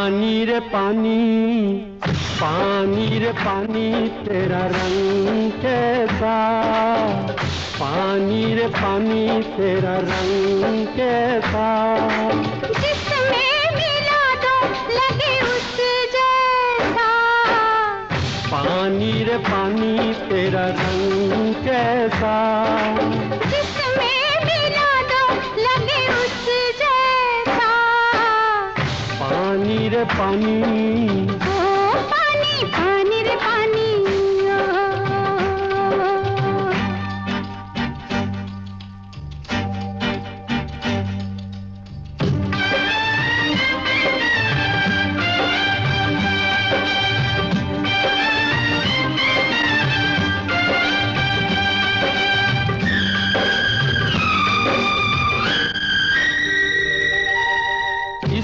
पानी रे पानी, पानी रे पानी तेरा रंग कैसा, पानी रे पानी तेरा रंग कैसा, जिसमें मिला दो लगे उस जैसा, पानी रे पानी तेरा रंग कैसा, जिसमें मिला दो लगे उस जैसा, पानी रे पानी।